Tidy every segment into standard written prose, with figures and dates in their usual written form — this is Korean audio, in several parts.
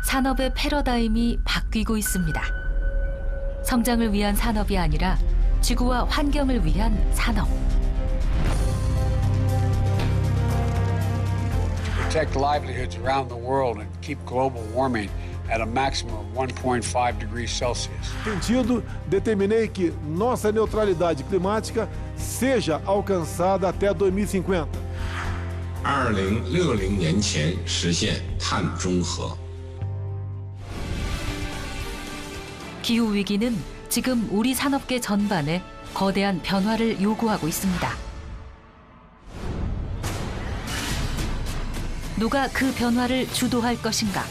산업의 패러다임이 바뀌고 있습니다. 성장을 위한 산업이 아니라 지구와 환경을 위한 산업. Protect livelihoods around the world and keep global warming at a maximum of 1.5 degrees Celsius. Sentido, determinei que nossa neutralidade climática seja alcançada até 2050. 2060年前实现碳中和。 기후 위기는 지금 우리 산업계 전반에 거대한 변화를 요구하고 있습니다. 누가 그 변화를 주도할 것인가?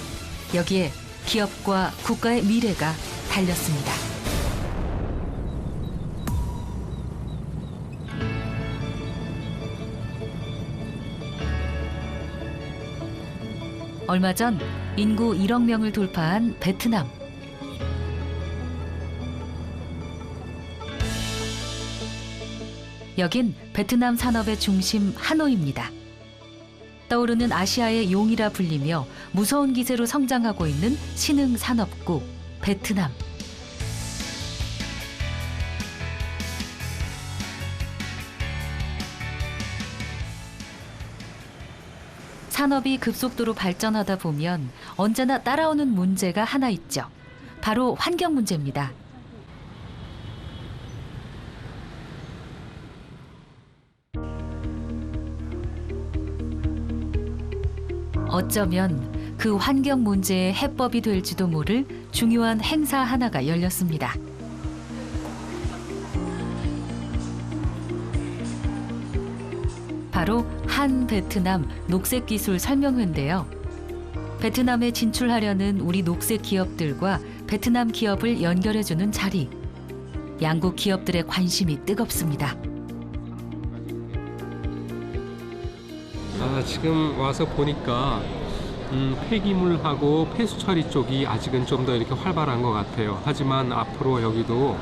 여기에 기업과 국가의 미래가 달렸습니다. 얼마 전 인구 1억 명을 돌파한 베트남. 여긴 베트남 산업의 중심 하노이입니다. 떠오르는 아시아의 용이라 불리며 무서운 기세로 성장하고 있는 신흥 산업국 베트남. 산업이 급속도로 발전하다 보면 언제나 따라오는 문제가 하나 있죠. 바로 환경 문제입니다. 어쩌면 그 환경 문제의 해법이 될지도 모를 중요한 행사 하나가 열렸습니다. 바로 한 베트남 녹색기술 설명회인데요. 베트남에 진출하려는 우리 녹색 기업들과 베트남 기업을 연결해주는 자리. 양국 기업들의 관심이 뜨겁습니다. 지금 와서 보니까 폐기물하고 폐수 처리 쪽이 아직은 좀 더 이렇게 활발한 것 같아요. 하지만 앞으로 여기도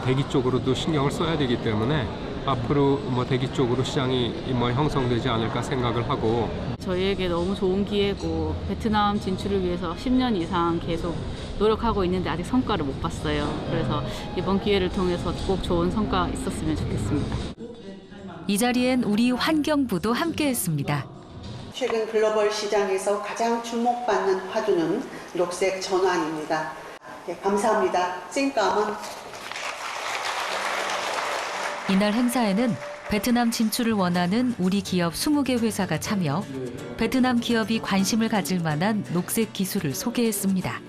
대기 쪽으로도 신경을 써야 되기 때문에 앞으로 대기 쪽으로 시장이 형성되지 않을까 생각을 하고. 저희에게 너무 좋은 기회고 베트남 진출을 위해서 10년 이상 계속 노력하고 있는데 아직 성과를 못 봤어요. 그래서 이번 기회를 통해서 꼭 좋은 성과 있었으면 좋겠습니다. 이 자리엔 우리 환경부도 함께했습니다. 최근 글로벌 시장에서 가장 주목받는 화두는 녹색 전환입니다. 네, 감사합니다. 찡까먼. 이날 행사에는 베트남 진출을 원하는 우리 기업 20개 회사가 참여, 베트남 기업이 관심을 가질 만한 녹색 기술을 소개했습니다.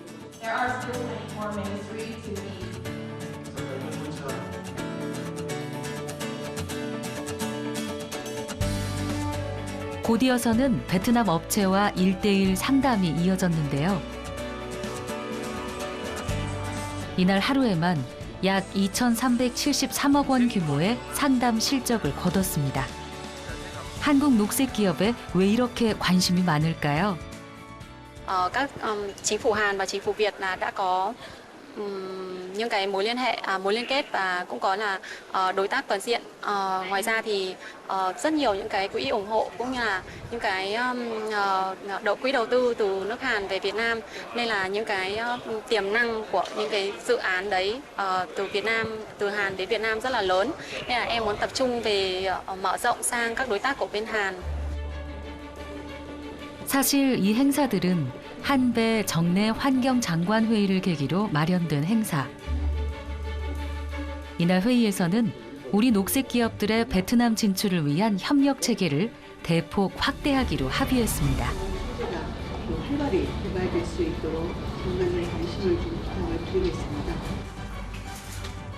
곧 이어서는 베트남 업체와 1대1 상담이 이어졌는데요. 이날 하루에만 약 2,373억 원 규모의 상담 실적을 거뒀습니다. 한국 녹색 기업에 왜 이렇게 관심이 많을까요? Các chính phủ Hàn và chính phủ Việt là đã có những cái mối liên kết và cũng có là đối tác toàn diện. Ngoài ra thì rất nhiều những cái quỹ ủng hộ cũng như là những cái quỹ đầu tư từ nước Hàn về Việt Nam, nên là những cái tiềm năng của những cái dự án đấy từ Việt Nam, từ Hàn đến Việt Nam rất là lớn. Nên là em muốn tập trung về mở rộng sang các đối tác của bên Hàn. 사실 이 행사들은 한배 정례 환경장관 회의를 계기로 마련된 행사. 이날 회의에서는 우리 녹색 기업들의 베트남 진출을 위한 협력 체계를 대폭 확대하기로 합의했습니다. 활발히 개발될 수 있도록 정말로 관심을 좀 부탁을 드리겠습니다.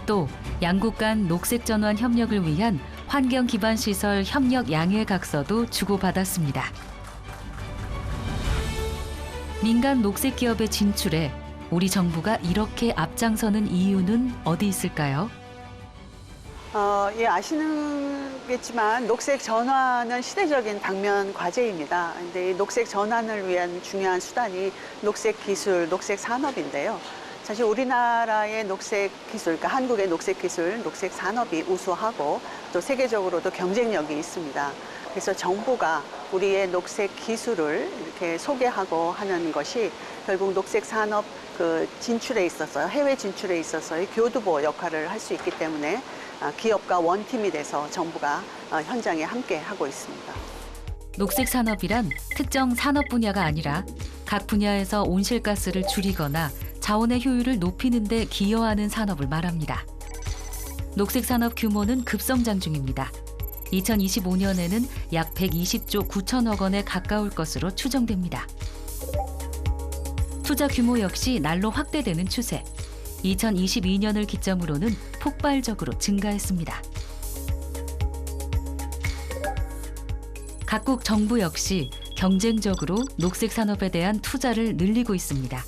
또 양국 간 녹색 전환 협력을 위한 환경 기반 시설 협력 양해 각서도 주고받았습니다. 민간 녹색 기업의 진출에 우리 정부가 이렇게 앞장서는 이유는 어디 있을까요? 예, 아시는겠지만 녹색 전환은 시대적인 당면 과제입니다. 근데 이 녹색 전환을 위한 중요한 수단이 녹색 기술, 녹색 산업인데요. 사실 우리나라의 녹색 기술, 그러니까 한국의 녹색 기술, 녹색 산업이 우수하고 또 세계적으로도 경쟁력이 있습니다. 그래서 정부가 우리의 녹색 기술을 이렇게 소개하고 하는 것이 결국 녹색 산업 그 진출에 있어서 해외 진출에 있어서의 교두보 역할을 할 수 있기 때문에 기업과 원팀이 돼서 정부가 현장에 함께 하고 있습니다. 녹색 산업이란 특정 산업 분야가 아니라 각 분야에서 온실가스를 줄이거나 자원의 효율을 높이는 데 기여하는 산업을 말합니다. 녹색 산업 규모는 급성장 중입니다. 2025년에는 약 120조 9천억 원에 가까울 것으로 추정됩니다. 투자 규모 역시 날로 확대되는 추세. 2022년을 기점으로는 폭발적으로 증가했습니다. 각국 정부 역시 경쟁적으로 녹색 산업에 대한 투자를 늘리고 있습니다.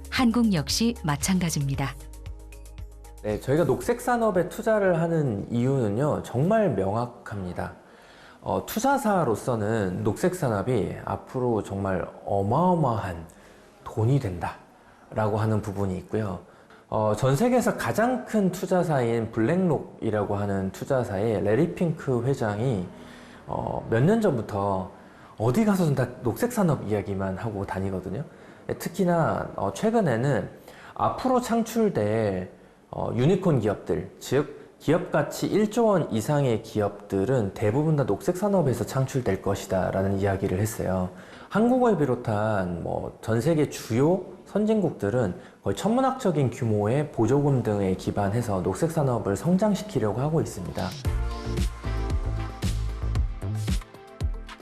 한국 역시 마찬가지입니다. 네, 저희가 녹색 산업에 투자를 하는 이유는요, 정말 명확합니다. 투자사로서는 녹색 산업이 앞으로 정말 어마어마한 돈이 된다라고 하는 부분이 있고요. 전 세계에서 가장 큰 투자사인 블랙록이라고 하는 투자사의 레리 핑크 회장이 몇 년 전부터 어디 가서든 다 녹색 산업 이야기만 하고 다니거든요. 특히나 최근에는 앞으로 창출될 유니콘 기업들, 즉 기업 가치 1조 원 이상의 기업들은 대부분 다 녹색 산업에서 창출될 것이다 라는 이야기를 했어요. 한국을 비롯한 전 세계 주요 선진국들은 거의 천문학적인 규모의 보조금 등에 기반해서 녹색 산업을 성장시키려고 하고 있습니다.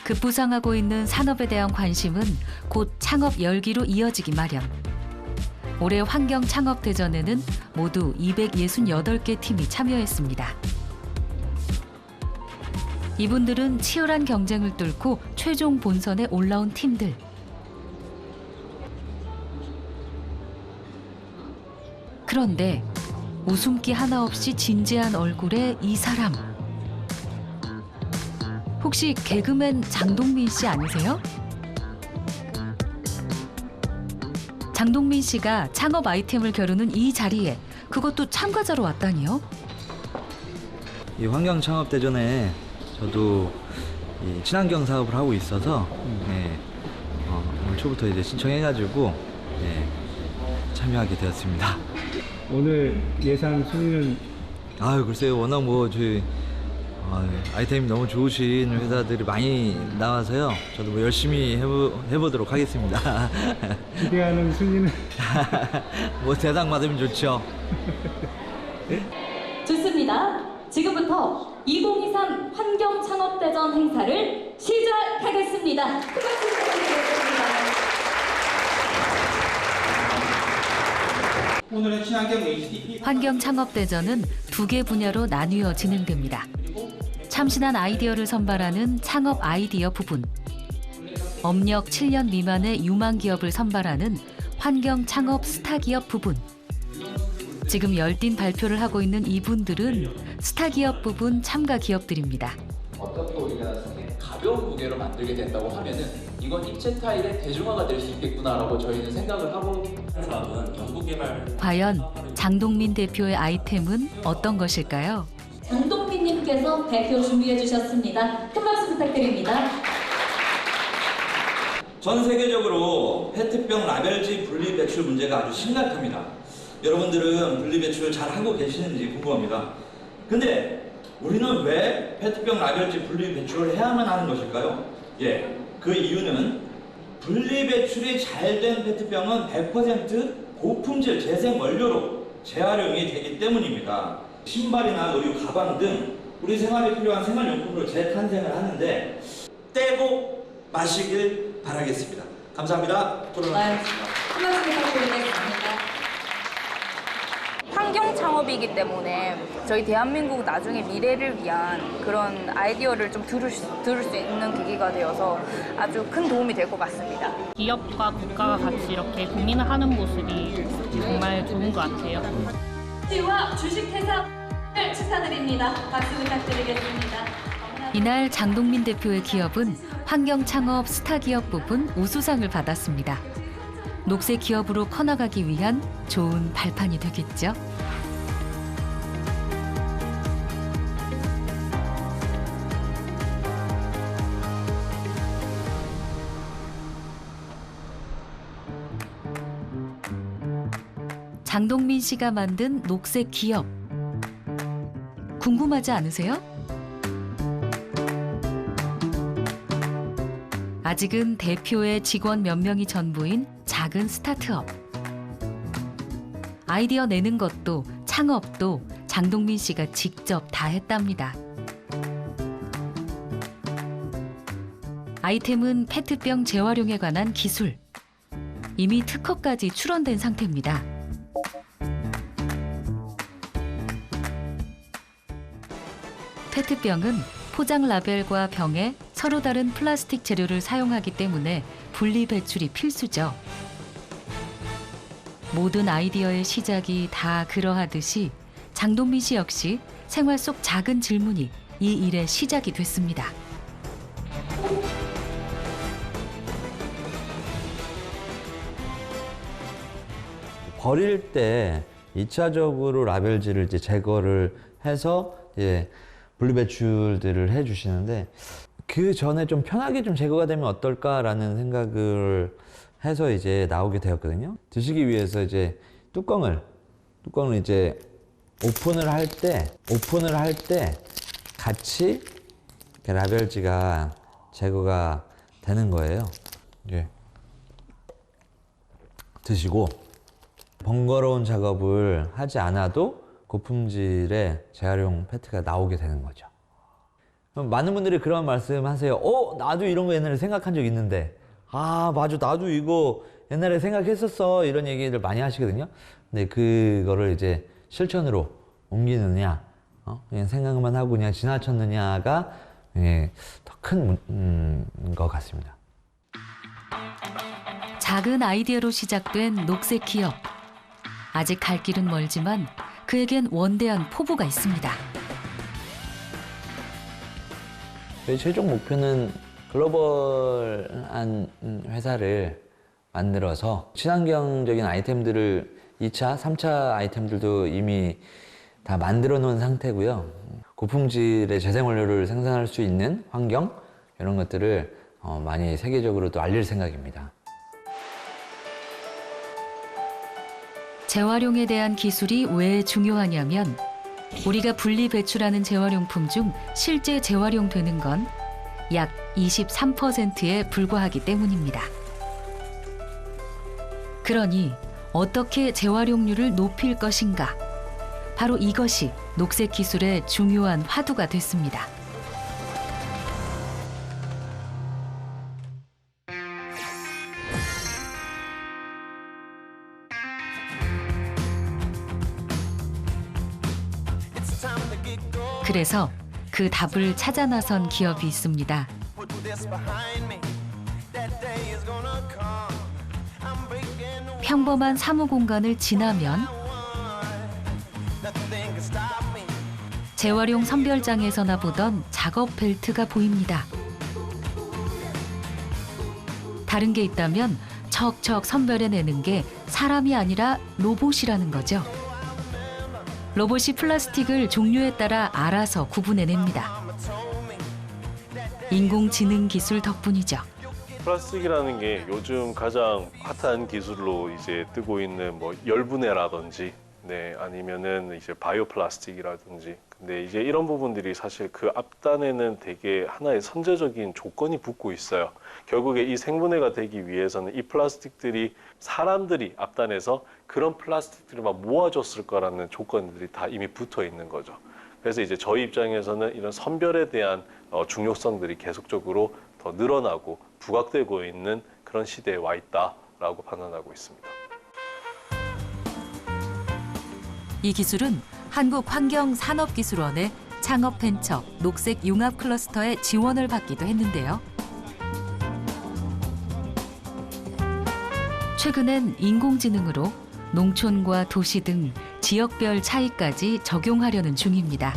급부상하고 있는 산업에 대한 관심은 곧 창업 열기로 이어지기 마련. 올해 환경창업대전에는 모두 268개 팀이 참여했습니다. 이분들은 치열한 경쟁을 뚫고 최종 본선에 올라온 팀들. 그런데 웃음기 하나 없이 진지한 얼굴의 이 사람. 혹시 개그맨 장동민 씨 아니세요? 장동민 씨가 창업 아이템을 겨루는 이 자리에 그것도 참가자로 왔다니요? 이 환경창업대전에 저도 이 친환경 사업을 하고 있어서 오늘 초부터 이제 신청해가지고 참여하게 되었습니다. 오늘 예상 순위는 글쎄요, 워낙 저희 아이템이 너무 좋으신 회사들이 많이 나와서요. 저도 열심히 해보도록 하겠습니다. 기대하는 순위는 대상 받으면 좋죠. 좋습니다. 지금부터 2023 환경창업대전 행사를 시작하겠습니다. 큰 박수 부탁드리겠습니다. 오늘의 친환경 HDP 환경창업대전은 2개 분야로 나뉘어 진행됩니다. 참신한 아이디어를 선발하는 창업 아이디어 부분, 업력 7년 미만의 유망 기업을 선발하는 환경 창업 스타 기업 부분. 지금 열띤 발표를 하고 있는 이분들은 스타 기업 부분 참가 기업들입니다. 어떻게 우리가 가벼운 무게로 만들게 된다고 하면은 이건 입체 타일의 대중화가 될 수 있겠구나라고 저희는 생각을 하고 연구개발. 과연 장동민 대표의 아이템은 어떤 것일까요? 장동민님께서 대표 준비해 주셨습니다. 큰 박수 부탁드립니다. 전 세계적으로 페트병 라벨지 분리 배출 문제가 아주 심각합니다. 여러분들은 분리 배출 잘 하고 계시는지 궁금합니다. 근데 우리는 왜 페트병 라벨지 분리 배출을 해야만 하는 것일까요? 그 이유는 분리 배출이 잘 된 페트병은 100% 고품질 재생 원료로 재활용이 되기 때문입니다. 신발이나 의류, 가방 등 우리 생활에 필요한 생활용품으로 재탄생을 하는데 떼고 마시길 바라겠습니다. 감사합니다. 토론하겠습니다. 큰 박수 부탁드리겠습니다. 환경 창업이기 때문에 저희 대한민국 나중에 미래를 위한 그런 아이디어를 좀 들을 수 있는 계기가 되어서 아주 큰 도움이 될 것 같습니다. 기업과 국가가 같이 이렇게 고민을 하는 모습이 정말 좋은 것 같아요. 지와 주식회사를 축하드립니다. 박수 부탁드리겠습니다. 이날 장동민 대표의 기업은 환경창업 스타 기업 부분 우수상을 받았습니다. 녹색 기업으로 커나가기 위한 좋은 발판이 되겠죠. 장동민 씨가 만든 녹색 기업. 궁금하지 않으세요? 아직은 대표의 직원 몇 명이 전부인 작은 스타트업. 아이디어 내는 것도 창업도 장동민 씨가 직접 다 했답니다. 아이템은 페트병 재활용에 관한 기술. 이미 특허까지 출원된 상태입니다. 페트병은 포장 라벨과 병에 서로 다른 플라스틱 재료를 사용하기 때문에 분리 배출이 필수죠. 모든 아이디어의 시작이 다 그러하듯이 장동민 씨 역시 생활 속 작은 질문이 이 일의 시작이 됐습니다. 버릴 때 2차적으로 라벨지를 이제 제거를 해서 이제 분리배출들을 해주시는데 그 전에 좀 편하게 좀 제거가 되면 어떨까라는 생각을 해서 이제 나오게 되었거든요. 드시기 위해서 이제 뚜껑을 이제 오픈을 할 때 같이 이렇게 라벨지가 제거가 되는 거예요. 이제 드시고 번거로운 작업을 하지 않아도 고품질의 재활용 페트가 나오게 되는 거죠. 많은 분들이 그런 말씀 하세요. 나도 이런 거 옛날에 생각한 적 있는데. 아, 맞아. 나도 이거 옛날에 생각했었어. 이런 얘기를 많이 하시거든요. 근데 그거를 이제 실천으로 옮기느냐, 그냥 생각만 하고 그냥 지나쳤느냐가 더 큰 것 같습니다. 작은 아이디어로 시작된 녹색 기업. 아직 갈 길은 멀지만 그에겐 원대한 포부가 있습니다. 저희 최종 목표는 글로벌한 회사를 만들어서 친환경적인 아이템들을 2차, 3차 아이템들도 이미 다 만들어 놓은 상태고요. 고품질의 재생원료를 생산할 수 있는 환경 이런 것들을 많이 세계적으로도 알릴 생각입니다. 재활용에 대한 기술이 왜 중요하냐면 우리가 분리 배출하는 재활용품 중 실제 재활용되는 건 약 23%에 불과하기 때문입니다. 그러니 어떻게 재활용률을 높일 것인가? 바로 이것이 녹색 기술의 중요한 화두가 됐습니다. 그래서 그 답을 찾아 나선 기업이 있습니다. 평범한 사무 공간을 지나면 재활용 선별장에서나 보던 작업 벨트가 보입니다. 다른 게 있다면 척척 선별해내는 게 사람이 아니라 로봇이라는 거죠. 로봇이 플라스틱을 종류에 따라 알아서 구분해냅니다. 인공지능 기술 덕분이죠. 플라스틱이라는 게 요즘 가장 핫한 기술로 이제 뜨고 있는 뭐 열분해라든지 아니면은 이제 바이오 플라스틱이라든지 근데 이제 이런 부분들이 사실 그 앞단에는 되게 하나의 선제적인 조건이 붙고 있어요. 결국에 이 생분해가 되기 위해서는 이 플라스틱들이 사람들이 앞단에서 그런 플라스틱들을 막 모아줬을 거라는 조건들이 다 이미 붙어 있는 거죠. 그래서 이제 저희 입장에서는 이런 선별에 대한 중요성들이 계속적으로 더 늘어나고 부각되고 있는 그런 시대에 와 있다라고 판단하고 있습니다. 이 기술은 한국환경산업기술원의 창업벤처 녹색 융합 클러스터의 지원을 받기도 했는데요. 최근엔 인공지능으로 농촌과 도시 등 지역별 차이까지 적용하려는 중입니다.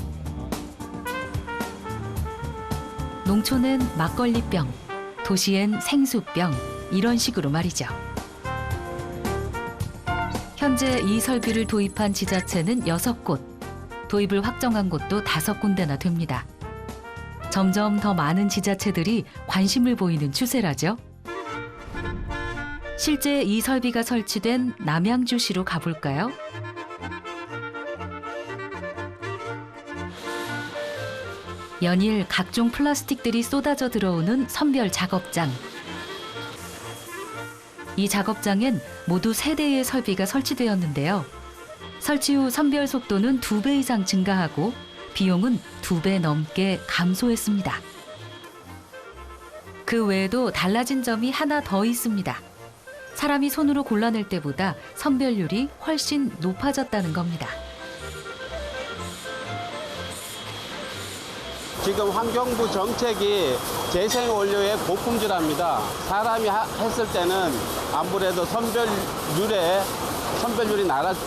농촌엔 막걸리병, 도시엔 생수병, 이런 식으로 말이죠. 현재 이 설비를 도입한 지자체는 6곳, 도입을 확정한 곳도 5군데나 됩니다. 점점 더 많은 지자체들이 관심을 보이는 추세라죠. 실제 이 설비가 설치된 남양주시로 가볼까요? 연일 각종 플라스틱들이 쏟아져 들어오는 선별 작업장. 이 작업장엔 모두 3대의 설비가 설치되었는데요. 설치 후 선별 속도는 2배 이상 증가하고 비용은 2배 넘게 감소했습니다. 그 외에도 달라진 점이 하나 더 있습니다. 사람이 손으로 골라낼 때보다 선별률이 훨씬 높아졌다는 겁니다. 지금 환경부 정책이 재생원료의 고품질합니다. 사람이 했을 때는 아무래도 선별률이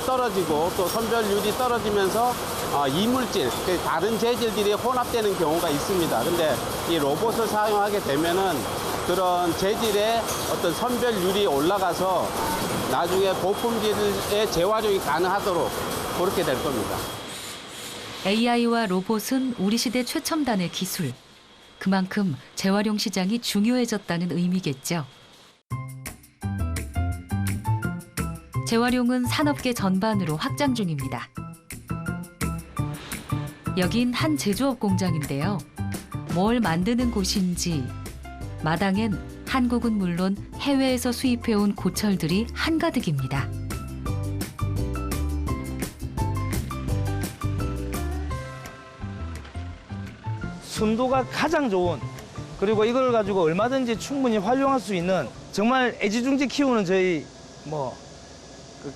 떨어지고 또 선별률이 떨어지면서 이물질, 다른 재질들이 혼합되는 경우가 있습니다. 근데 이 로봇을 사용하게 되면은 그런 재질의 어떤 선별률이 올라가서 나중에 고품질의 재활용이 가능하도록 그렇게 될 겁니다. AI와 로봇은 우리 시대 최첨단의 기술. 그만큼 재활용 시장이 중요해졌다는 의미겠죠. 재활용은 산업계 전반으로 확장 중입니다. 여긴 한 제조업 공장인데요. 뭘 만드는 곳인지 마당엔 한국은 물론 해외에서 수입해온 고철들이 한가득입니다. 순도가 가장 좋은, 그리고 이걸 가지고 얼마든지 충분히 활용할 수 있는, 정말 애지중지 키우는 저희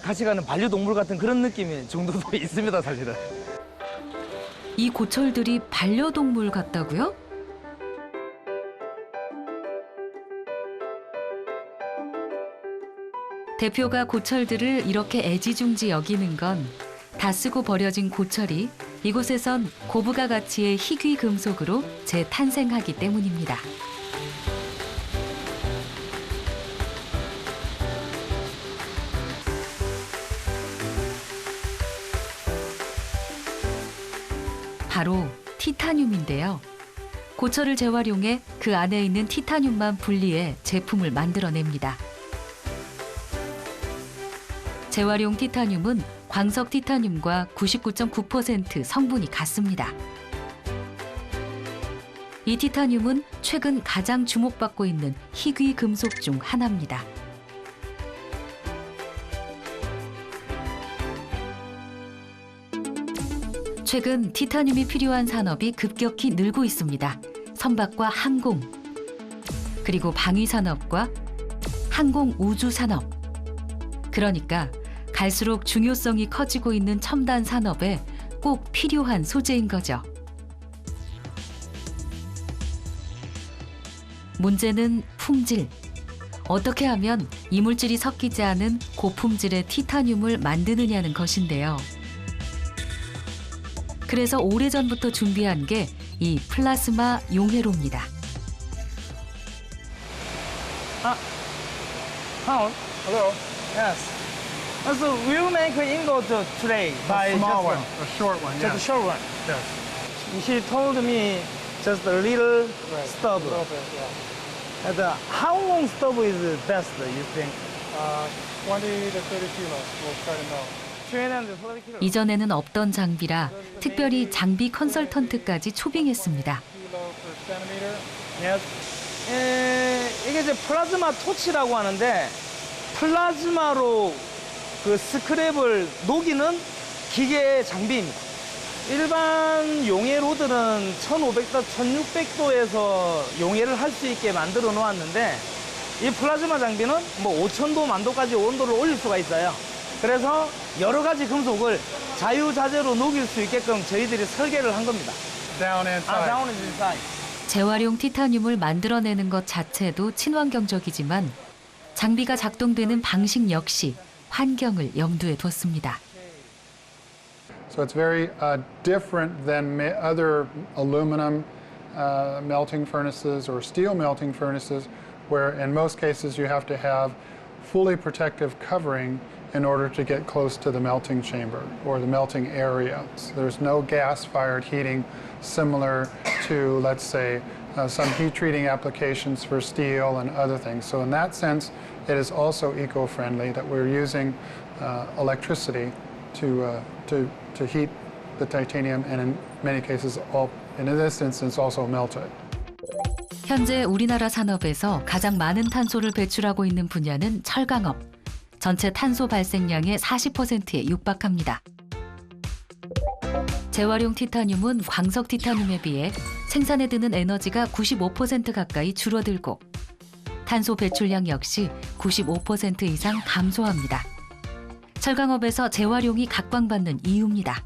같이 가는 반려동물 같은 그런 느낌이 정도도 있습니다, 사실은. 이 고철들이 반려동물 같다고요? 대표가 고철들을 이렇게 애지중지 여기는 건 다 쓰고 버려진 고철이 이곳에선 고부가 가치의 희귀 금속으로 재탄생하기 때문입니다. 바로 티타늄인데요. 고철을 재활용해 그 안에 있는 티타늄만 분리해 제품을 만들어냅니다. 재활용 티타늄은 광석 티타늄과 99.9% 성분이 같습니다. 이 티타늄은 최근 가장 주목받고 있는 희귀 금속 중 하나입니다. 최근 티타늄이 필요한 산업이 급격히 늘고 있습니다. 선박과 항공, 그리고 방위산업과 항공우주산업. 그러니까 갈수록 중요성이 커지고 있는 첨단 산업에 꼭 필요한 소재인 거죠. 문제는 품질. 어떻게 하면 이물질이 섞이지 않은 고품질의 티타늄을 만드느냐는 것인데요. 그래서 오래전부터 준비한 게 이 플라스마 용해로입니다. Hello. Yes. So we'll make an ingot today by a small one, just a short one. just a short one. Yes. She told me just a little stub. A little bit, yeah. And how long stub is the best, you think? 20 to 30 kilos. We'll try to know. 이전에는 없던 장비라 특별히 장비 컨설턴트까지 초빙했습니다. 이게 이제 플라즈마 토치라고 하는데 플라즈마로 그 스크랩을 녹이는 기계 장비입니다. 일반 용해 로드는 1500도, 1600도에서 용해를 할 수 있게 만들어 놓았는데 이 플라즈마 장비는 5000도, 만도까지 온도를 올릴 수가 있어요. 그래서 여러 가지 금속을 자유자재로 녹일 수 있게끔 저희들이 설계를 한 겁니다. Down inside. Down inside. 재활용 티타늄을 만들어내는 것 자체도 친환경적이지만 장비가 작동되는 방식 역시 환경을 염두에 뒀습니다. So it's very different than other aluminum melting furnaces or steel melting furnaces, where in most cases you have to have fully protective covering in order to get close to the melting chamber or the melting area. So there's no gas-fired heating similar to, let's say, some heat treating applications for steel and other things. So in that sense, it is also eco-friendly that we're using electricity to heat the titanium and in many cases, in this instance, also melt it. 현재 우리나라 산업에서 가장 많은 탄소를 배출하고 있는 분야는 철강업. 전체 탄소 발생량의 40%에 육박합니다. 재활용 티타늄은 광석 티타늄에 비해 생산에 드는 에너지가 95% 가까이 줄어들고 탄소 배출량 역시 95% 이상 감소합니다. 철강업에서 재활용이 각광받는 이유입니다.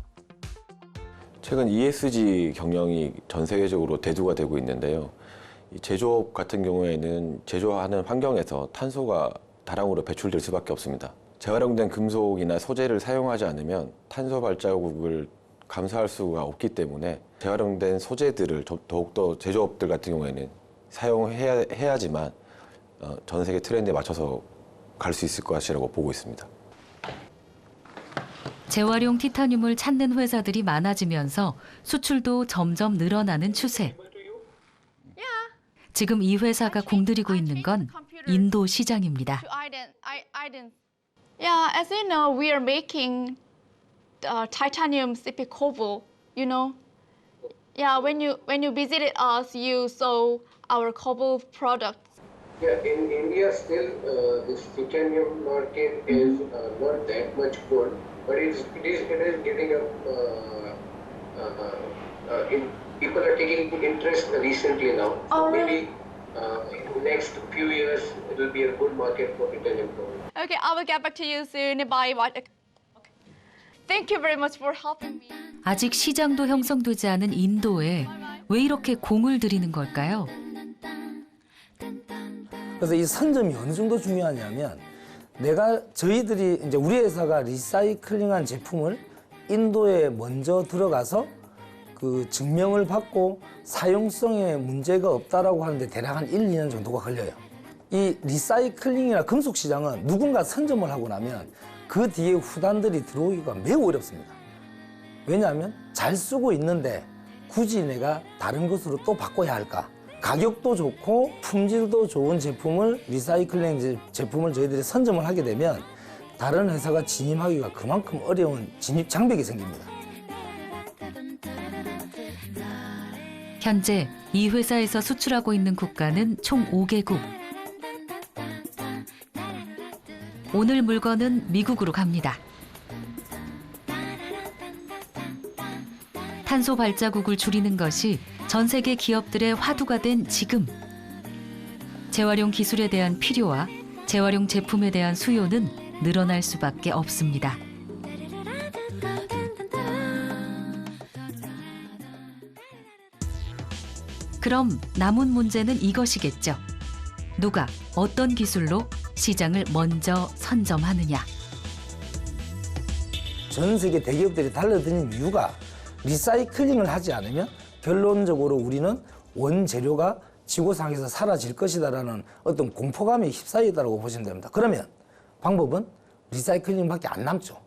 최근 ESG 경영이 전 세계적으로 대두가 되고 있는데요. 이 제조업 같은 경우에는 제조하는 환경에서 탄소가 다량으로 배출될 수밖에 없습니다. 재활용된 금속이나 소재를 사용하지 않으면 탄소 발자국을 감소할 수가 없기 때문에 재활용된 소재들을 더욱더 제조업들 같은 경우에는 사용해야지만 전 세계 트렌드에 맞춰서 갈 수 있을 것이라고 보고 있습니다. 재활용 티타늄을 찾는 회사들이 많아지면서 수출도 점점 늘어나는 추세. 지금 이 회사가 공들이고 있는 건 인도 시장입니다. Yeah, as you know, we are making titanium CP cobalt. You know, yeah. When you visited us, you saw our cobalt products. Yeah, in India still this titanium market is not that much full, but it is getting up. People are taking interest recently now. So maybe in the next few years it will be a good market for titanium cobalt. Okay, I will get back to you soon. Bye. Okay. Thank you very much for helping me. 아직 시장도 형성되지 않은 인도에 왜 이렇게 공을 들이는 걸까요? 그래서 이 선점이 어느 정도 중요하냐면 저희들이 이제 우리 회사가 리사이클링한 제품을 인도에 먼저 들어가서 그 증명을 받고 사용성에 문제가 없다라고 하는데 대략 한 1, 2년 정도가 걸려요. 이 리사이클링이나 금속 시장은 누군가 선점을 하고 나면 그 뒤에 후단들이 들어오기가 매우 어렵습니다. 왜냐하면 잘 쓰고 있는데 굳이 내가 다른 것으로 또 바꿔야 할까? 가격도 좋고 품질도 좋은 제품을 리사이클링 제품을 저희들이 선점을 하게 되면 다른 회사가 진입하기가 그만큼 어려운 진입 장벽이 생깁니다. 현재 이 회사에서 수출하고 있는 국가는 총 5개국. 오늘 물건은 미국으로 갑니다. 탄소 발자국을 줄이는 것이 전 세계 기업들의 화두가 된 지금. 재활용 기술에 대한 필요와 재활용 제품에 대한 수요는 늘어날 수밖에 없습니다. 그럼 남은 문제는 이것이겠죠. 누가 어떤 기술로 시장을 먼저 선점하느냐. 전 세계 대기업들이 달라드는 이유가 리사이클링을 하지 않으면 결론적으로 우리는 원재료가 지구상에서 사라질 것이다라는 어떤 공포감에 휩싸이다라고 보시면 됩니다. 그러면 방법은 리사이클링밖에 안 남죠.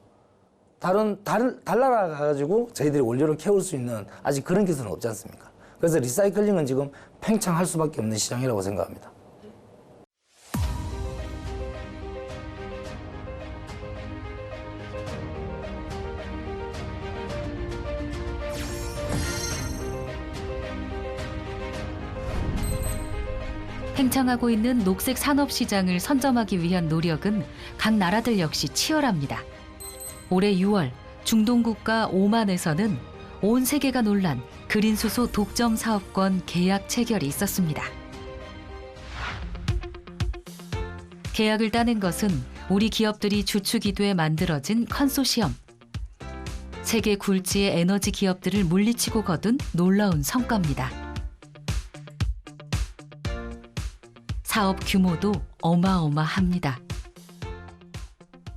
달나라 가지고 저희들이 원료를 캐올 수 있는 아직 그런 기술은 없지 않습니까? 그래서 리사이클링은 지금 팽창할 수밖에 없는 시장이라고 생각합니다. 팽창하고 있는 녹색 산업 시장을 선점하기 위한 노력은 각 나라들 역시 치열합니다. 올해 6월 중동 국가 오만에서는 온 세계가 놀란 그린 수소 독점 사업권 계약 체결이 있었습니다. 계약을 따낸 것은 우리 기업들이 주축이 돼 만들어진 컨소시엄. 세계 굴지의 에너지 기업들을 물리치고 거둔 놀라운 성과입니다. 사업 규모도 어마어마합니다.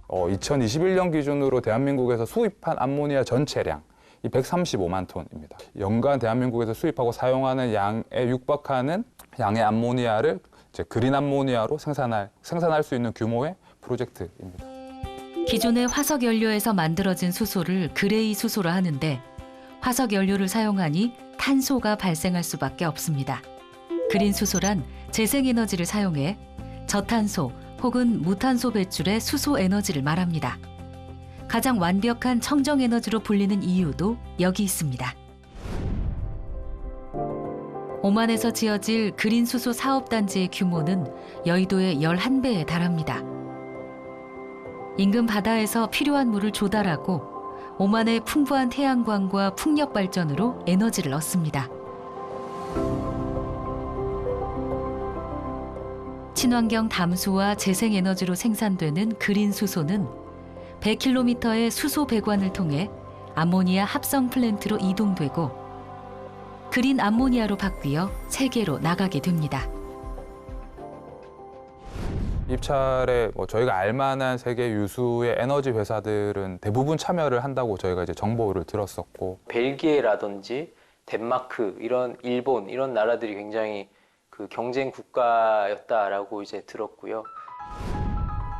2021년 기준으로 대한민국에서 수입한 암모니아 전체량 이 135만 톤입니다. 연간 대한민국에서 수입하고 사용하는 양에 육박하는 양의 암모니아를 이제 그린 암모니아로 생산할 수 있는 규모의 프로젝트입니다. 기존의 화석 연료에서 만들어진 수소를 그레이 수소라 하는데 화석 연료를 사용하니 탄소가 발생할 수밖에 없습니다. 그린 수소란 재생에너지를 사용해 저탄소 혹은 무탄소 배출의 수소 에너지를 말합니다. 가장 완벽한 청정에너지로 불리는 이유도 여기 있습니다. 오만에서 지어질 그린 수소 사업단지의 규모는 여의도의 11배에 달합니다. 인근 바다에서 필요한 물을 조달하고 오만의 풍부한 태양광과 풍력 발전으로 에너지를 얻습니다. 친환경 담수와 재생에너지로 생산되는 그린 수소는 100km의 수소 배관을 통해 암모니아 합성 플랜트로 이동되고 그린 암모니아로 바뀌어 세계로 나가게 됩니다. 입찰에 저희가 알만한 세계 유수의 에너지 회사들은 대부분 참여를 한다고 저희가 이제 정보를 들었었고, 벨기에라든지 덴마크, 일본 이런 나라들이 굉장히 그 경쟁 국가였다라고 이제 들었고요.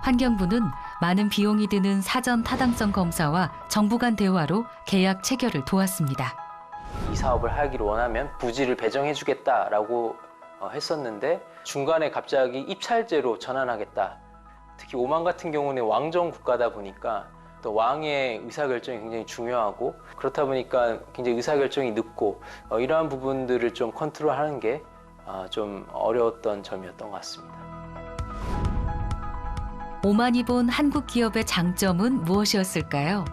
환경부는 많은 비용이 드는 사전 타당성 검사와 정부 간 대화로 계약 체결을 도왔습니다. 이 사업을 하기를 원하면 부지를 배정해주겠다라고 했었는데 중간에 갑자기 입찰제로 전환하겠다. 특히 오만 같은 경우는 왕정 국가다 보니까 또 왕의 의사결정이 굉장히 중요하고 그렇다 보니까 굉장히 의사결정이 늦고 이러한 부분들을 좀 컨트롤하는 게 좀 어려웠던 점이었던 것 같습니다. 오만이 본 한국 기업의 장점은 무엇이었을까요?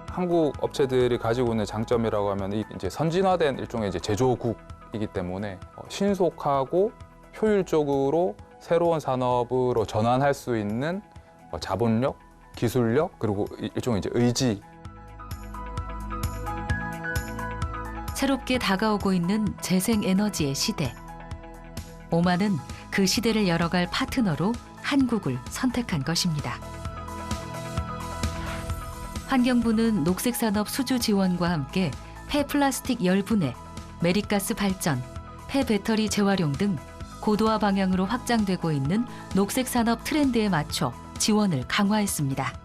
한국 업체들이 가지고 있는 장점이라고 하면 이제 선진화된 일종의 이제 제조국이기 때문에 신속하고 효율적으로 새로운 산업으로 전환할 수 있는 자본력, 기술력, 그리고 일종의 이제 의지. 새롭게 다가오고 있는 재생에너지의 시대. 오만은 그 시대를 열어갈 파트너로 한국을 선택한 것입니다. 환경부는 녹색산업 수주 지원과 함께 폐플라스틱 10분해, 메리가스 발전, 폐배터리 재활용 등 고도화 방향으로 확장되고 있는 녹색산업 트렌드에 맞춰 지원을 강화했습니다.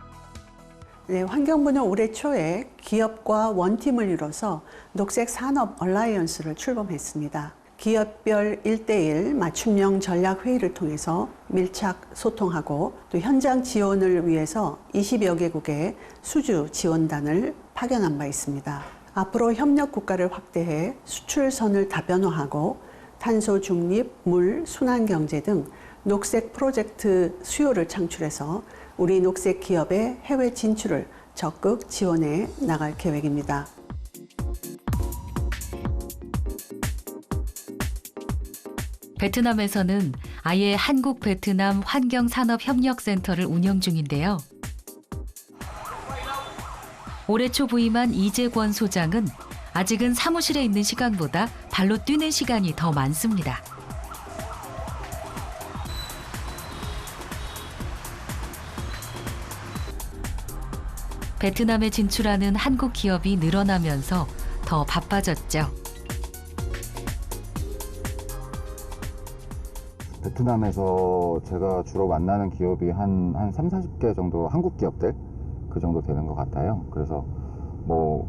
네, 환경부는 올해 초에 기업과 원팀을 이뤄서 녹색산업 얼라이언스를 출범했습니다. 기업별 1:1 맞춤형 전략회의를 통해서 밀착 소통하고 또 현장 지원을 위해서 20여 개국의 수주 지원단을 파견한 바 있습니다. 앞으로 협력 국가를 확대해 수출선을 다변화하고 탄소 중립, 물, 순환 경제 등 녹색 프로젝트 수요를 창출해서 우리 녹색 기업의 해외 진출을 적극 지원해 나갈 계획입니다. 베트남에서는 아예 한국 베트남 환경산업협력센터를 운영 중인데요. 올해 초 부임한 이재권 소장은 아직은 사무실에 있는 시간보다 발로 뛰는 시간이 더 많습니다. 베트남에 진출하는 한국 기업이 늘어나면서 더 바빠졌죠. 베트남에서 제가 주로 만나는 기업이 한 3, 40개 정도 한국 기업들 그 정도 되는 것 같아요. 그래서 뭐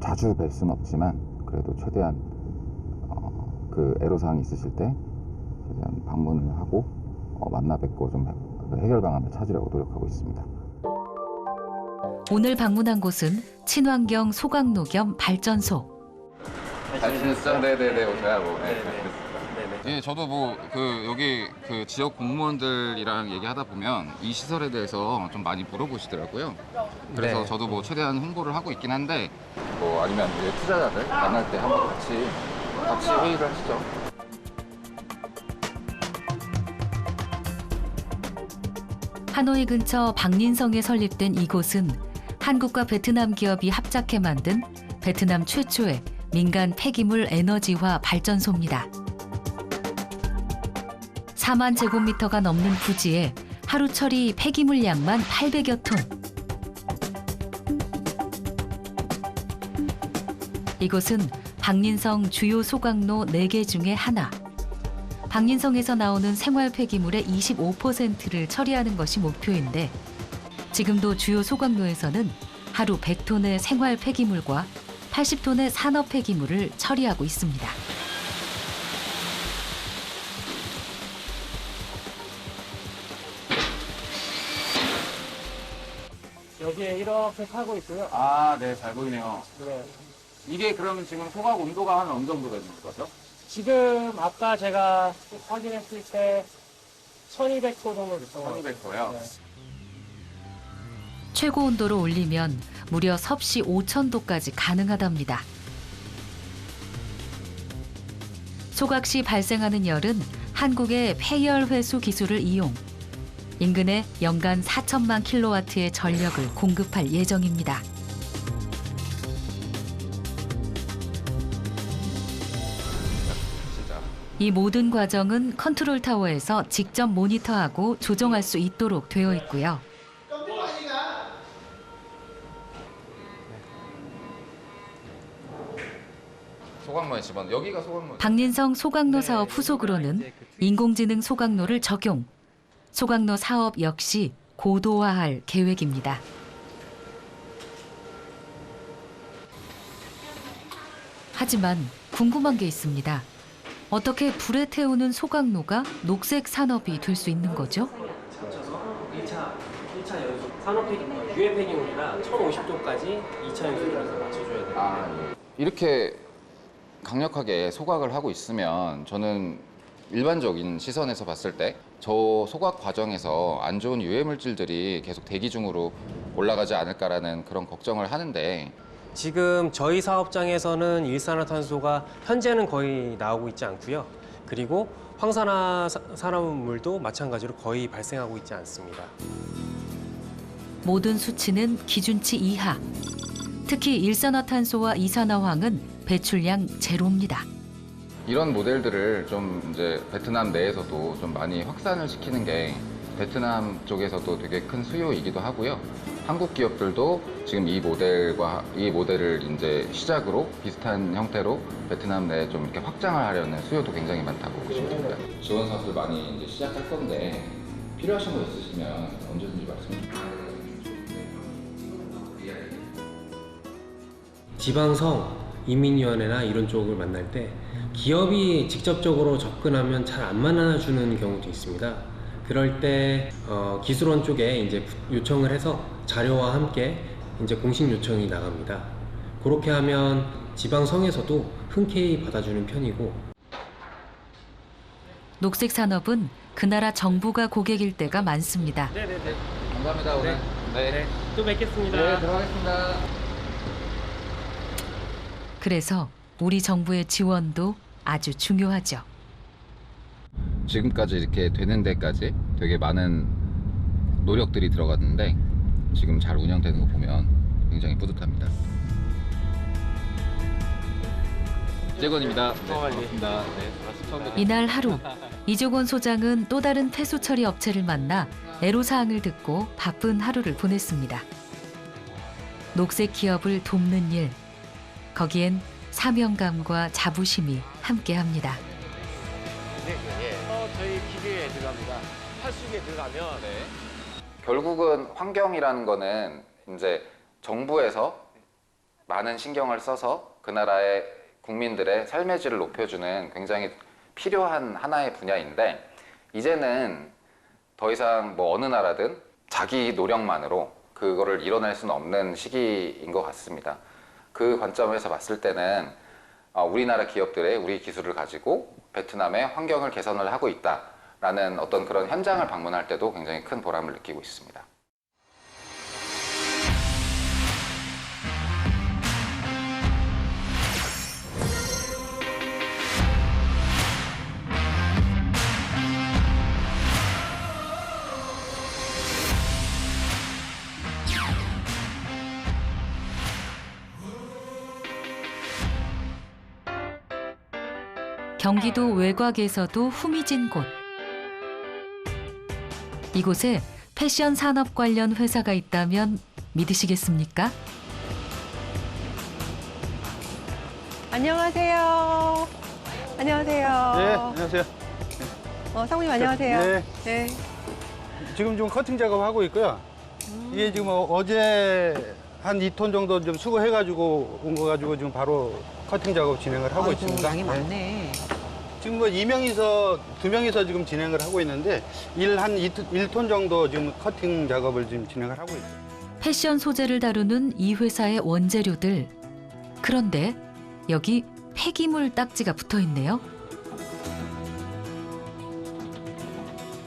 자주 뵐 수는 없지만 그래도 최대한 그 애로사항이 있으실 때 최대한 방문을 하고 만나 뵙고 좀 해결 방안을 찾으려고 노력하고 있습니다. 오늘 방문한 곳은 친환경 소각로 겸 발전소. 네네네 오셔야 뭐. 예, 저도 뭐 여기 지역 공무원들이랑 얘기하다 보면 이 시설에 대해서 좀 많이 물어보시더라고요. 그래서 네. 저도 뭐 최대한 홍보를 하고 있긴 한데 뭐 아니면 이제 투자자들 만날 때 한번 같이 회의를 하시죠. 하노이 근처 박린성에 설립된 이곳은 한국과 베트남 기업이 합작해 만든 베트남 최초의 민간 폐기물 에너지화 발전소입니다. 4만 제곱미터가 넘는 부지에 하루 처리 폐기물 양만 800여 톤. 이곳은 박린성 주요 소각로 4개 중에 하나. 박린성에서 나오는 생활 폐기물의 25%를 처리하는 것이 목표인데 지금도 주요 소각로에서는 하루 100톤의 생활 폐기물과 80톤의 산업 폐기물을 처리하고 있습니다. 여기에 이렇게 타고 있고요. 아, 네, 잘 보이네요. 네. 이게 그러면 지금 소각 온도가 한 어느 정도 되는 거죠? 지금 아까 제가 확인했을 때 1200도 정도 됐던 것 같아요. 1200도요? 네. 최고 온도로 올리면 무려 섭씨 5000도까지 가능하답니다. 소각 시 발생하는 열은 한국의 폐열 회수 기술을 이용, 인근에 연간 4천만 킬로와트의 전력을 공급할 예정입니다. 이 모든 과정은 컨트롤 타워에서 직접 모니터하고 조정할 수 있도록 되어 있고요. 소각로에 집어넣어. 여기가 소각로. 박린성 소각로 사업 후속으로는 인공지능 소각로를 적용, 소각로 사업 역시 고도화할 계획입니다. 하지만 궁금한 게 있습니다. 어떻게 불에 태우는 소각로가 녹색 산업이 될 수 있는 거죠? 1차 연속 산업팩 UL 팩이니까 1050도까지 2차 연속이라서 맞춰줘야 돼요. 아, 예. 이렇게 강력하게 소각을 하고 있으면 저는 일반적인 시선에서 봤을 때 저 소각 과정에서 안 좋은 유해 물질들이 계속 대기 중으로 올라가지 않을까라는 그런 걱정을 하는데 지금 저희 사업장에서는 일산화탄소가 현재는 거의 나오고 있지 않고요. 그리고 황산화 산화물도 마찬가지로 거의 발생하고 있지 않습니다. 모든 수치는 기준치 이하. 특히 일산화탄소와 이산화황은 배출량 제로입니다. 이런 모델들을 좀 이제 베트남 내에서도 좀 많이 확산을 시키는 게 베트남 쪽에서도 되게 큰 수요이기도 하고요. 한국 기업들도 지금 이 모델을 이제 시작으로 비슷한 형태로 베트남 내에 좀 이렇게 확장을 하려는 수요도 굉장히 많다고 보시면 됩니다. 지원 사업을 많이 이제 시작할 건데 필요하신 거 있으시면 언제든지 말씀해 주세요. 지방성, 이민위원회나 이런 쪽을 만날 때 기업이 직접적으로 접근하면 잘 안 만나주는 경우도 있습니다. 그럴 때 기술원 쪽에 이제 요청을 해서 자료와 함께 이제 공식 요청이 나갑니다. 그렇게 하면 지방성에서도 흔쾌히 받아주는 편이고. 녹색 산업은 그 나라 정부가 고객일 때가 많습니다. 네네네. 감사합니다 오늘. 네. 또 뵙겠습니다. 네, 들어가겠습니다. 그래서 우리 정부의 지원도 아주 중요하죠. 지금까지 이렇게 되는 데까지 되게 많은 노력들이 들어갔는데 지금 잘 운영되는 거 보면 굉장히 뿌듯합니다. 재건입니다. 네, 반갑습니다. 네, 반갑습니다. 이날 하루 이종원 소장은 또 다른 폐수 처리 업체를 만나 애로사항을 듣고 바쁜 하루를 보냈습니다. 녹색 기업을 돕는 일, 거기엔 사명감과 자부심이 함께합니다. 저희 기계에 들어갑니다. 팔수기에 들어가면 결국은 환경이라는 거는 이제 정부에서 많은 신경을 써서 그 나라의 국민들의 삶의 질을 높여주는 굉장히 필요한 하나의 분야인데 이제는 더 이상 뭐 어느 나라든 자기 노력만으로 그거를 이뤄낼 수는 없는 시기인 것 같습니다. 그 관점에서 봤을 때는 우리나라 기업들의 우리 기술을 가지고 베트남의 환경을 개선을 하고 있다라는 어떤 그런 현장을 방문할 때도 굉장히 큰 보람을 느끼고 있습니다. 경기도 외곽에서도 후미진 곳. 이곳에 패션 산업 관련 회사가 있다면 믿으시겠습니까? 안녕하세요. 안녕하세요. 네, 안녕하세요. 상무님 안녕하세요. 네. 네. 지금 좀 커팅 작업하고 있고요. 이게 지금 어제 한 2톤 정도 좀 수거해가지고 온 거 가지고 지금 바로 커팅 작업 진행을 하고 있습니다. 양이 많네. 지금 뭐 2명이서 지금 진행을 하고 있는데 한 1톤 정도 지금 커팅 작업을 지금 진행을 하고 있어요. 패션 소재를 다루는 이 회사의 원재료들. 그런데 여기 폐기물 딱지가 붙어 있네요.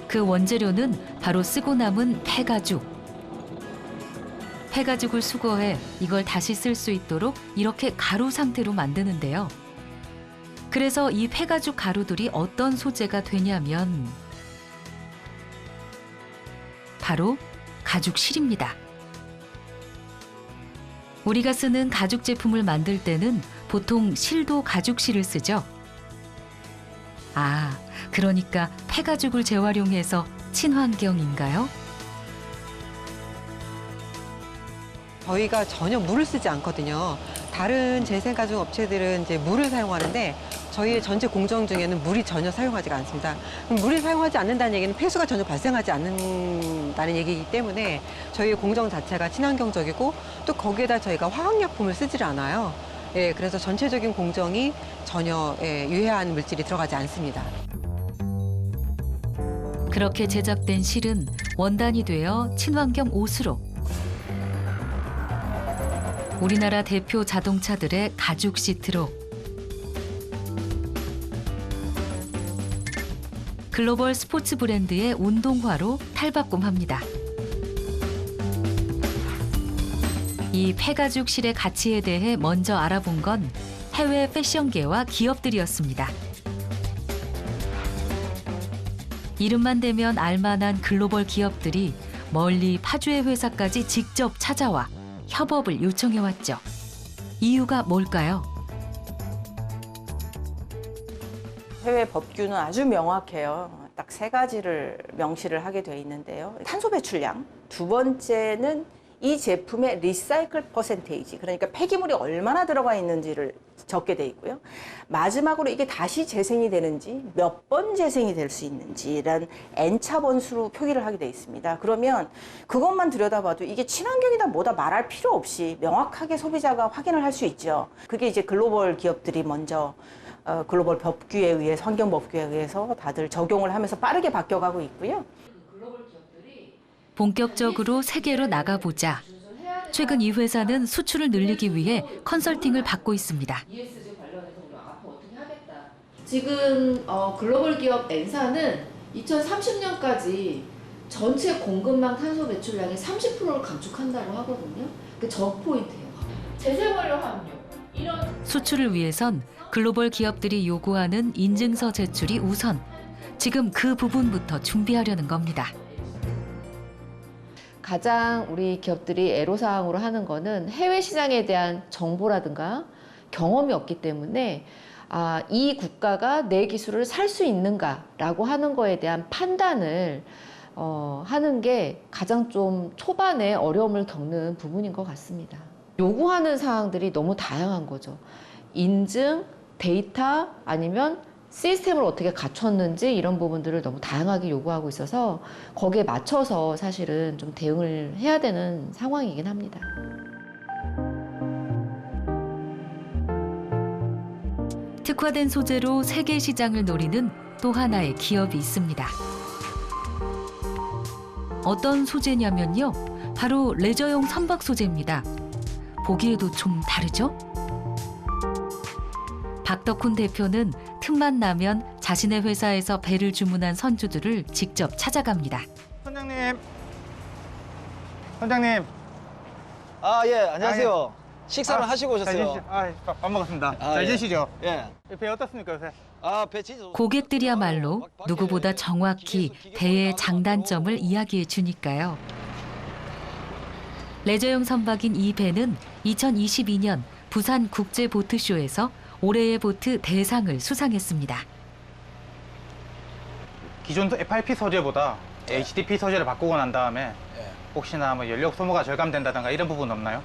그 원재료는 바로 쓰고 남은 폐가죽. 폐가죽을 수거해 이걸 다시 쓸 수 있도록 이렇게 가루 상태로 만드는데요. 그래서 이 폐가죽 가루들이 어떤 소재가 되냐면 바로 가죽실입니다. 우리가 쓰는 가죽 제품을 만들 때는 보통 실도 가죽실을 쓰죠. 아, 그러니까 폐가죽을 재활용해서 친환경인가요? 저희가 전혀 물을 쓰지 않거든요. 다른 재생가죽 업체들은 이제 물을 사용하는데 저희의 전체 공정 중에는 물이 전혀 사용하지가 않습니다. 그럼 물을 사용하지 않는다는 얘기는 폐수가 전혀 발생하지 않는다는 얘기이기 때문에 저희의 공정 자체가 친환경적이고 또 거기에다 저희가 화학약품을 쓰질 않아요. 예, 그래서 전체적인 공정이 전혀 유해한 물질이 들어가지 않습니다. 그렇게 제작된 실은 원단이 되어 친환경 옷으로. 우리나라 대표 자동차들의 가죽 시트로. 글로벌 스포츠 브랜드의 운동화로 탈바꿈합니다. 이 폐가죽 실의 가치에 대해 먼저 알아본 건 해외 패션계와 기업들이었습니다. 이름만 대면 알만한 글로벌 기업들이 멀리 파주의 회사까지 직접 찾아와 협업을 요청해왔죠. 이유가 뭘까요? 해외 법규는 아주 명확해요. 딱 3가지를 명시를 하게 돼 있는데요. 탄소 배출량, 두 번째는 이 제품의 리사이클 퍼센테이지, 그러니까 폐기물이 얼마나 들어가 있는지를 적게 돼 있고요. 마지막으로 이게 다시 재생이 되는지, 몇 번 재생이 될 수 있는지라는 N차 번수로 표기를 하게 돼 있습니다. 그러면 그것만 들여다봐도 이게 친환경이다 뭐다 말할 필요 없이 명확하게 소비자가 확인을 할 수 있죠. 그게 이제 글로벌 기업들이 먼저 글로벌 법규에 의해서, 환경 법규에 의해서 다들 적용을 하면서 빠르게 바뀌어가고 있고요. 본격적으로 세계로 나가보자. 최근 이 회사는 수출을 늘리기 위해 컨설팅을 받고 있습니다. 지금 글로벌 기업 N사는 2030년까지 전체 공급망 탄소 배출량의 30%를 감축한다고 하거든요. 그 저 포인트예요. 재생원료 함유. 수출을 위해선 글로벌 기업들이 요구하는 인증서 제출이 우선. 지금 그 부분부터 준비하려는 겁니다. 가장 우리 기업들이 애로사항으로 하는 거는 해외 시장에 대한 정보라든가 경험이 없기 때문에 이 국가가 내 기술을 살 수 있는가라고 하는 거에 대한 판단을 하는 게 가장 좀 초반에 어려움을 겪는 부분인 것 같습니다. 요구하는 사항들이 너무 다양한 거죠. 인증, 데이터 아니면 시스템을 어떻게 갖췄는지 이런 부분들을 너무 다양하게 요구하고 있어서 거기에 맞춰서 사실은 좀 대응을 해야 되는 상황이긴 합니다. 특화된 소재로 세계 시장을 노리는 또 하나의 기업이 있습니다. 어떤 소재냐면요. 바로 레저용 선박 소재입니다. 보기에도 좀 다르죠? 박덕훈 대표는 틈만 나면 자신의 회사에서 배를 주문한 선주들을 직접 찾아갑니다. 선장님. 아, 예, 안녕하세요. 식사를 하시고 오셨어요? 밥 먹었습니다. 아, 잘 예. 계시죠? 예. 배 어떻습니까, 요새? 배 진짜 고객들이야말로 누구보다 정확히 배의 장단점을 이야기해 주니까요. 레저용 선박인 이 배는 2022년 부산 국제 보트쇼에서 올해의 보트 대상을 수상했습니다. 기존 FRP 소재보다 HDP 소재를 바꾸고 난 다음에 혹시나 뭐 연료 소모가 절감된다든가 이런 부분 없나요?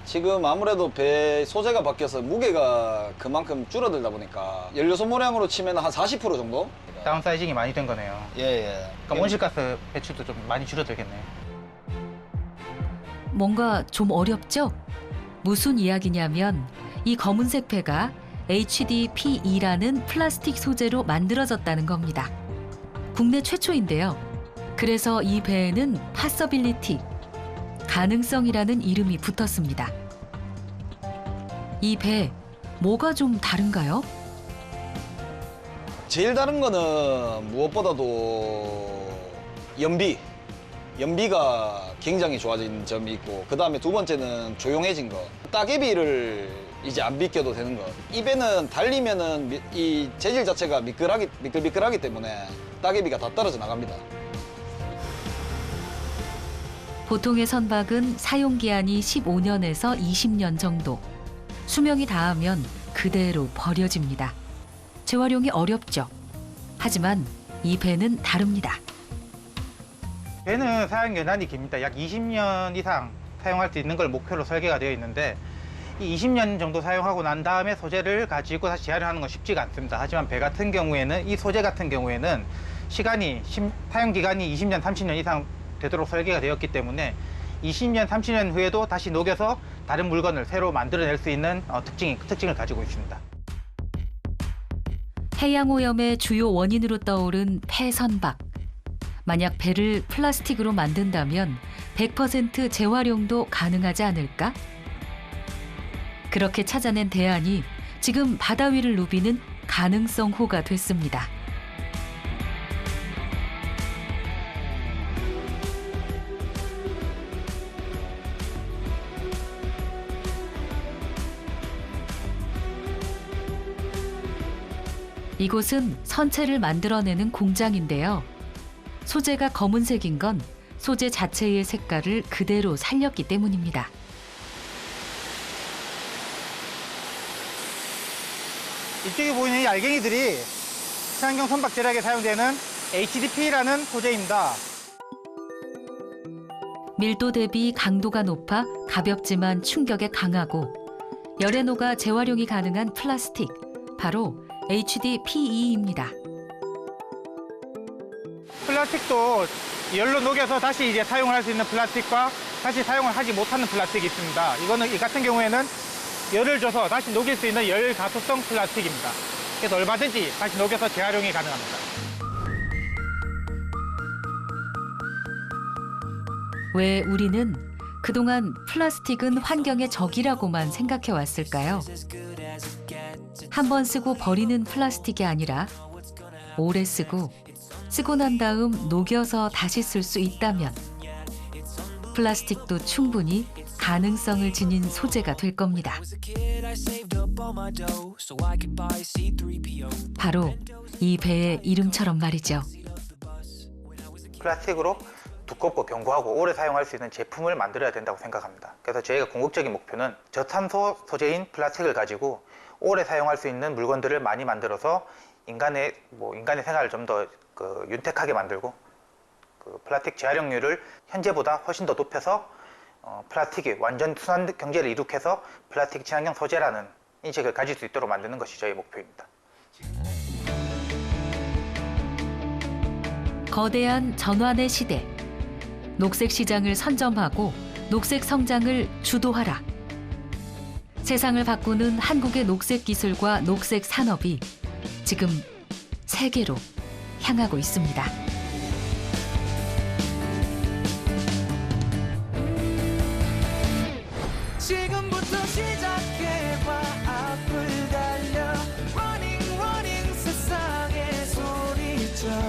지금 아무래도 배 소재가 바뀌어서 무게가 그만큼 줄어들다 보니까 연료 소모량으로 치면 한 40% 정도? 다운사이징이 많이 된 거네요. 예. 그럼 온실가스 배출도 좀 많이 줄어들겠네요. 뭔가 좀 어렵죠? 무슨 이야기냐면 이 검은색 배가 HDPE라는 플라스틱 소재로 만들어졌다는 겁니다. 국내 최초인데요. 그래서 이 배에는 파서빌리티, 가능성이라는 이름이 붙었습니다. 이 배, 뭐가 좀 다른가요? 제일 다른 거는 무엇보다도 연비가 굉장히 좋아진 점이 있고, 그 다음에 두 번째는 조용해진 거. 따개비를 이제 안 비껴도 되는 거. 이 배는 달리면은 이 재질 자체가 미끌미끌하기 때문에 따개비가 다 떨어져 나갑니다. 보통의 선박은 사용기한이 15년에서 20년 정도. 수명이 다하면 그대로 버려집니다. 재활용이 어렵죠. 하지만 이 배는 다릅니다. 배는 사용 연한이 깁니다. 약 20년 이상 사용할 수 있는 걸 목표로 설계가 되어 있는데, 이 20년 정도 사용하고 난 다음에 소재를 가지고 다시 재활용하는 건 쉽지가 않습니다. 하지만 배 같은 경우에는, 이 소재 같은 경우에는 사용 기간이 20년, 30년 이상 되도록 설계가 되었기 때문에 20년, 30년 후에도 다시 녹여서 다른 물건을 새로 만들어낼 수 있는 특징을 가지고 있습니다. 해양오염의 주요 원인으로 떠오른 폐선박. 만약 배를 플라스틱으로 만든다면 100% 재활용도 가능하지 않을까? 그렇게 찾아낸 대안이 지금 바다 위를 누비는 가능성호가 됐습니다. 이곳은 선체를 만들어내는 공장인데요. 소재가 검은색인 건 소재 자체의 색깔을 그대로 살렸기 때문입니다. 이쪽에 보이는 이 알갱이들이 친환경 선박 제작에 사용되는 HDP라는 소재입니다. 밀도 대비 강도가 높아 가볍지만 충격에 강하고 열에 녹아 재활용이 가능한 플라스틱, 바로 HDPE입니다. 플라스틱도 열로 녹여서 다시 이제 사용을 할 수 있는 플라스틱과 다시 사용을 하지 못하는 플라스틱이 있습니다. 이 같은 경우에는 열을 줘서 다시 녹일 수 있는 열 가소성 플라스틱입니다. 그래서 얼마든지 다시 녹여서 재활용이 가능합니다. 왜 우리는 그동안 플라스틱은 환경의 적이라고만 생각해 왔을까요? 한 번 쓰고 버리는 플라스틱이 아니라 오래 쓰고 난 다음 녹여서 다시 쓸 수 있다면 플라스틱도 충분히 가능성을 지닌 소재가 될 겁니다. 바로 이 배의 이름처럼 말이죠. 플라스틱으로 두껍고 견고하고 오래 사용할 수 있는 제품을 만들어야 된다고 생각합니다. 그래서 저희가 궁극적인 목표는 저탄소 소재인 플라스틱을 가지고 오래 사용할 수 있는 물건들을 많이 만들어서 인간의 생활을 좀 더 윤택하게 만들고 플라스틱 재활용률을 현재보다 훨씬 더 높여서 플라스틱이 완전 순환 경제를 이룩해서 플라스틱 친환경 소재라는 인식을 가질 수 있도록 만드는 것이 저희 목표입니다. 거대한 전환의 시대. 녹색 시장을 선점하고 녹색 성장을 주도하라. 세상을 바꾸는 한국의 녹색 기술과 녹색 산업이 지금 세계로 향하고 있습니다. 지금부터 시작해봐. 앞을 달려 Running 세상에 소리쳐